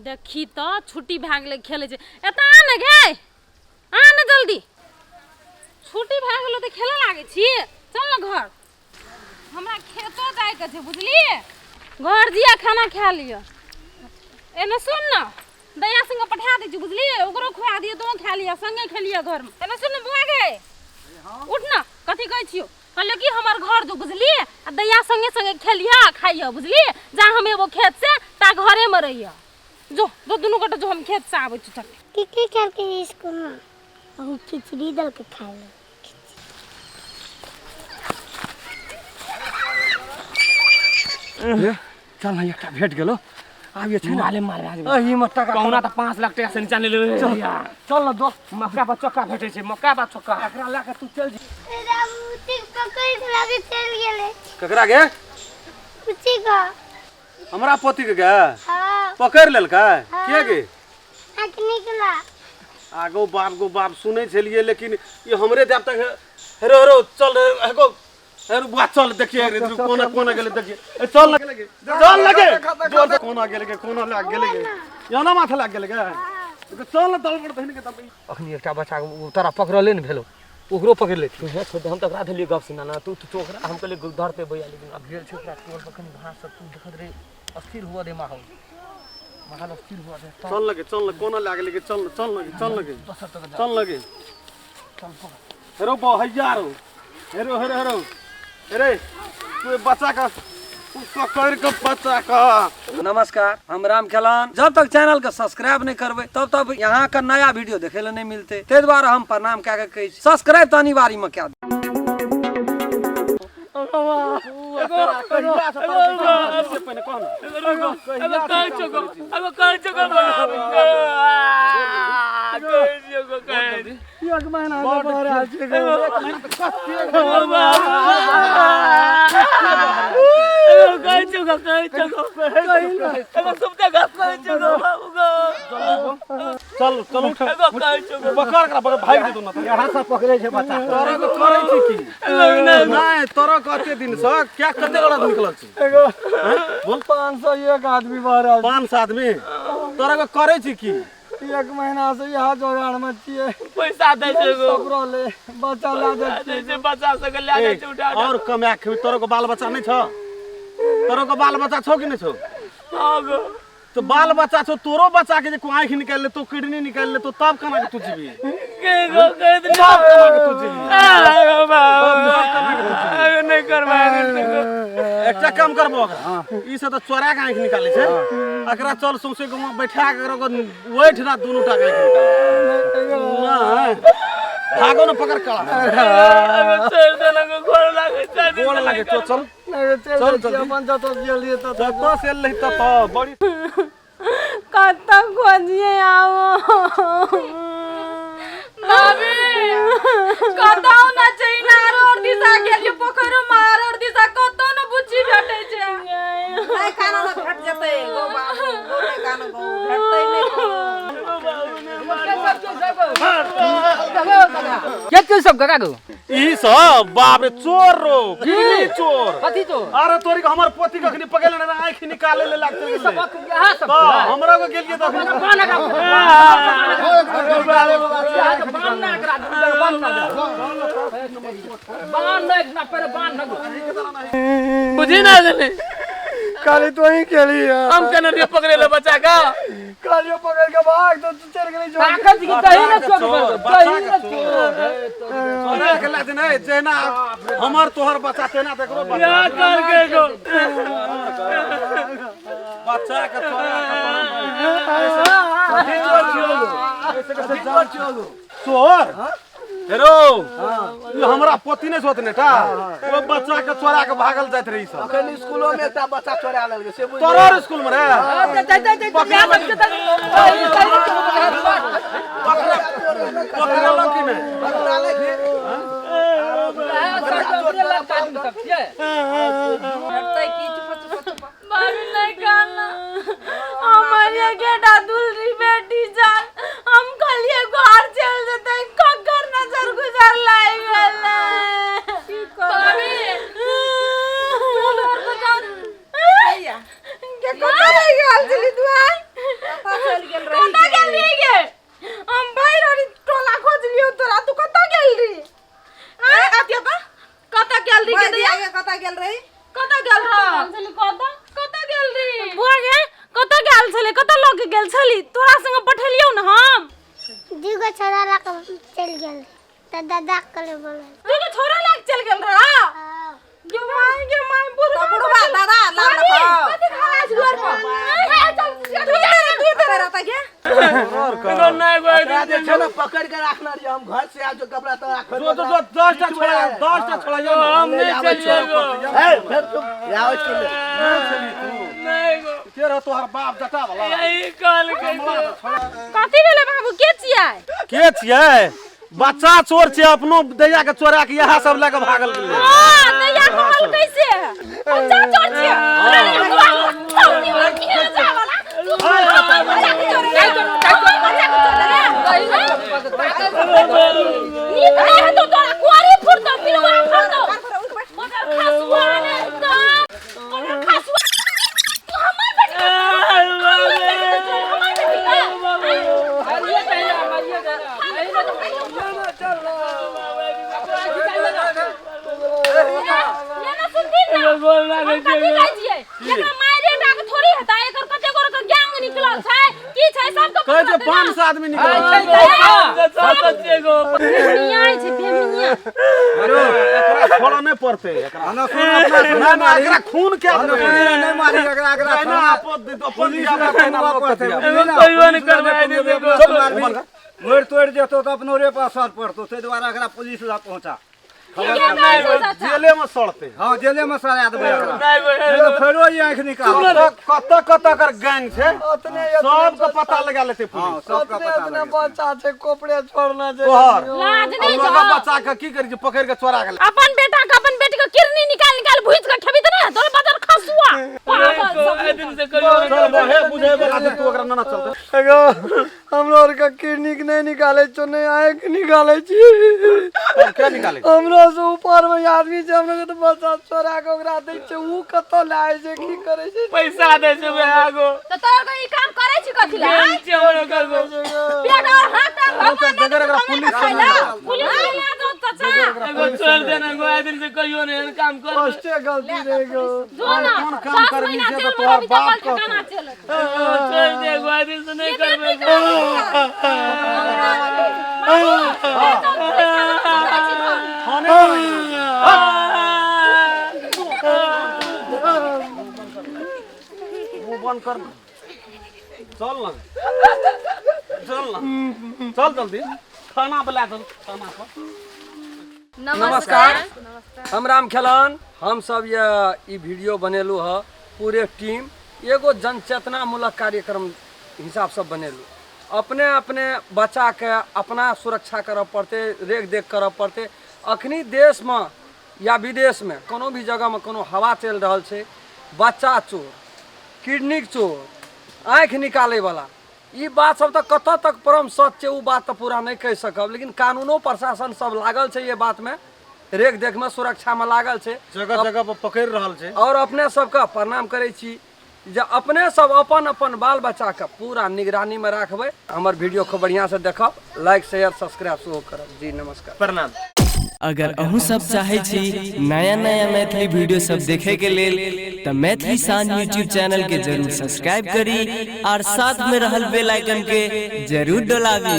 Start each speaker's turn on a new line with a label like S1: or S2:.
S1: देखी तो छुट्टी भाग ले खेले जे एता आ न गे आ न जल्दी छुट्टी भाग गेलो त खेले लागे छी चल न घर हमरा खेतो जाय के छै बुझली घर जिया खाना खा लियो एने सुन न दया संग पठा दे छी बुझली ओकरो खुआ दियो तो खा लिया संगे खेलिया घर में एने सुन बुआ गे उठ न कथि कहै छियो कहले कि हमर घर जो बुझली आ दया संगे संगे खेलिया खाइया बुझली जा हम एबो खेत से ता घरे में रहिया जो दो दोनों कटा जो हम खेत से आबै छी चल
S2: की करके स्कूल में हम खिचड़ी दल के खा ले
S3: चल ना एकटा भेट गेलो आबिए छै
S4: माले मार आज
S3: एही में टका
S4: कौना त 5 लाख टका से नीचा ले ले
S3: चल ना दो
S4: मक्का बा चक्का भेटै छै मक्का बा चक्का
S3: एकरा ला के तू चल जी
S2: रामूती पकड़ के लागे चल गेले
S3: ककरा गे
S2: कुची का
S3: हमरा पोती के गे
S2: हां
S3: पकड़ लेलकै के गे
S2: आंख निकला
S3: आगो बाप सुनै छलिए लेकिन ये हमरे देव तक हेरो हेरो चल हेगो हेरो बुआ चल देखिए रे कोना कोना गेले देखिए चल लगे चल लगे जोर से कोना लाग गेले गे याना माथा लाग गेले गे चल न दल पर धइन के तब
S4: अखनी एकटा बच्चा तोरा पकड़ले न भेलो ओकरो पकड़ ले हम त ओकरा धलिए गप सुना ना तू ओकरा हम कहले धर पे भैया लेकिन अब गेल छै ओकरा तोर बखनी घास सब तू देखत रे अस्थिर हुआ दे माहौल अस्थिर हुआ दे
S3: चल कोना लाग लगे चल लगे हेरो भैया रो हेरो अरे तू बच्चा का पकड़ के बच्चा का नमस्कार हम राम खेलान जब तक चैनल के सब्सक्राइब नहीं करबे तब तक यहाँ का नया वीडियो देखे ले नहीं मिलते ते द्वारा हम प्रणाम क्या कहे सब्सक्राइब तो अनिवार्य में क्या चल पकड़ के भाग दे तू यहाँ से पकड़े छे बच्चा तोरा को करे छी की नहीं तोरा कते दिन से क्या कते वाला निकलल छी बोल 500 एक आदमी बाहर 500 आदमी तोरा को करे छी की एक महीना से यहाँ जोगाड़ में छिए
S4: पैसा दे छै
S3: सबरो ले बच्चा ला दे
S4: छै बच्चा से के ला दे छै उठा
S3: और कमा के तोरा को बाल बच्चा नहीं छ तोरा को बाल बच्चा छौ कि नहीं छौ
S4: हां गो
S3: तो बाल बच्चा छो तोरो बच्चा के जे को आंख निकाल ले तो किडनी निकाल ले तो तब कना के तू जीबी
S4: के गो कह दे
S3: तब कना के तू जीबी
S4: नहीं करबा
S3: एकटा काम करबो ई से तो चोरा के आंख निकाले छै एकरा चल सौसे गांव बैठा के ओइठ ना दोनों टा के आंख निकाल भागो न पकड़ कला
S4: चल देना को गोड़ लागे
S3: चल अपन जतो गेलिए तो से ले तो बड़ी
S1: कत खोजिए आओ भाभी कतौ न चाहिँ नारो और दिशा गेलियो पोखरो मार और दिशा कतौ न बुच्ची भेटै छै
S5: नहीं खाना न भेट जतै गो बाबू गोरे कान गो भेटतै नहीं
S4: के सब गगा गो
S3: ई सब बाप रे चोर रो किनी चोर
S4: कथि चोर
S3: अरे तोरी के हमर पोती कखनी पकड़ लेना आंख निकाले ले लागते
S4: सब यहां सब
S3: हमरा को गेलिए तो
S4: बाना का बाना करा बाना ना पर बाना बुझी ना जने
S3: काली तो ही खेली है
S4: हम केना रे पकड़े ले बच्चा का
S3: कालियो पकड़ के भाग तो चल गई जो
S4: ताकत की कहीं ना चोर कहीं ना चोर
S3: सोना के लाद नहीं जेना हमर तोहर बच्चा तेना देखो
S4: क्या कर के गो
S3: बच्चा के तोरा चोर हेरो ये हमरा पोती ने सोत नेटा ओ बच्चा के चोरा के भागल जात रही सब
S5: अखन स्कूलो में एकटा बच्चा चोरा लेल गे से बुझ
S3: तोरा स्कूल में रे पकड़ कि नहीं
S5: डाले गे भेटतै की चुप
S1: भाभी नहीं खाना हमारे गेटा दुलरी बेटी जान हम कल ये घर चल जते ककर नजर गुजर लाई गले की भाभी बोल और तो जान भैया के को लाई गेल चली तू आई गेले कत लग गेल छली तोरा संग पठेलियौ न हम
S2: दूगो छोरा ला के चल गेल त दादा कले बोले
S1: दूगो छोरा लाग चल गेल रहा गे माय
S5: बुढ़वा दादा लाग ना
S1: कथि खाना छ घर पर चल दूर पे रहता के
S4: एगो नहीं गो
S6: देखे ना पकड़ के रखना रही हम घर से आ जो कपड़ा तो रख
S3: जो 10 टा छोड़ा जाओ
S4: हम नहीं चलिएगो
S6: है फिर तुम आओ चल
S4: नहीं गो
S3: तेरा तोहर बाप जटा वाला
S4: यही काल के
S1: कथि भेले बाबू के छियै
S3: के छियै बच्चा चोर छै अपनो दैया के चोरा के यहा सब लेके भागल गेलै
S1: हां दैया कहल कैसे बच्चा चोर छियै अरे के जा वाला
S3: कहे जे 5 आदमी निकल एकरा छोड़ा नहीं पड़ते एकरा ना एकरा खून के नहीं मारी एकरा ना आपद दे पुलिस का नाम पड़ते
S4: कोई नहीं करवाए दे
S6: मोड़ तोड़ देतो तो अपनो रे पास सर पड़तो ते द्वारा एकरा पुलिस ला पहुंचा
S3: जेले में सड़ते
S6: हां जेले में सर आदमी एकरा
S4: नहीं गो
S6: नहीं तो फेरो ये आंख निकाल
S3: कत कर गैंग छै सबको पता लगा लेते
S6: हां
S3: पुलिस
S6: सबका पता लगा
S4: बच्चा छै कोपड़े छोड़ना छै
S3: तोहर
S1: लाज नहीं
S3: अपना
S1: जा
S3: बच्चा के की करी पकड़ के चोरा गेल
S1: अपन बेटा के अपन बेटी के किडनी निकाल भूज के ठबी त ना तोर बदर खसुआ
S4: ए दिन से करियो
S3: चल बहे बुझे बला तू ओकरा ना चलते
S4: एगो हमरा और का किडनी के नहीं निकाले छो नहीं आए के निकाले छी
S3: तब क्या निकाले
S4: हमरा से ऊपर में आदमी छै हमरा के तो बच्चा चोरा के ओकरा दे छै ऊ कतो लाए छै की करे छै पैसा दे छै वे आगो
S1: त तोर के ई काम करे छी कथि ला
S4: छै हमरा करबो
S1: बेटा हाथ भगवान
S3: जगर एकरा पुलिस से
S1: पुलिस ले आ दो चाचा
S4: एगो छोड़ देना गो आ दिन से कहियो नहीं काम कर फर्स्टे गलती रे गो
S1: जो ना
S3: कौन काम कर ली जे तो तोहर बाप को
S4: छोड़ दे गो आ दिन से नहीं करबे
S3: थाने वो बंद कर चल ना चल जल्दी खाना बुला दो खाना पर
S4: नमस्कार हम राम खेलन हम सब ये वीडियो बनेलू है पूरे टीम एगो जनचेतना मूलक कार्यक्रम हिसाब से बनेलू अपने अपने बच्चा के अपना सुरक्षा करब पड़ते रेख देख करब पड़ते अखनी देश में या विदेश में कोनो भी जगह में कोनो हवा चल रहा है बच्चा चोर किडनी चोर आँख निकाले वाला ये बात सब तक कत तक परम सत्य वो बात तो पूरा नहीं कह सकब लेकिन कानूनो प्रशासन सब लागल है ये बात में रेख देख में सुरक्षा में लागल है
S3: जगह जगह पर पकड़ रहल छै
S4: और अपने सबका प्रणाम करे छी जे अपने सब अपन अपन बाल बच्चा के पूरा निगरानी में रखबे हमर वीडियो को बढ़िया से देखब लाइक शेयर सब्सक्राइब सेहो करब जी नमस्कार
S3: प्रणाम
S7: अगर अहूँ सब चाहे छी नया नया मैथिली वीडियो सब देखे के लेल त मैथिली साँझ यूट्यूब चैनल के जरूर सब्सक्राइब करी और साथ में रहल बेल आइकन के जरूर दबावी।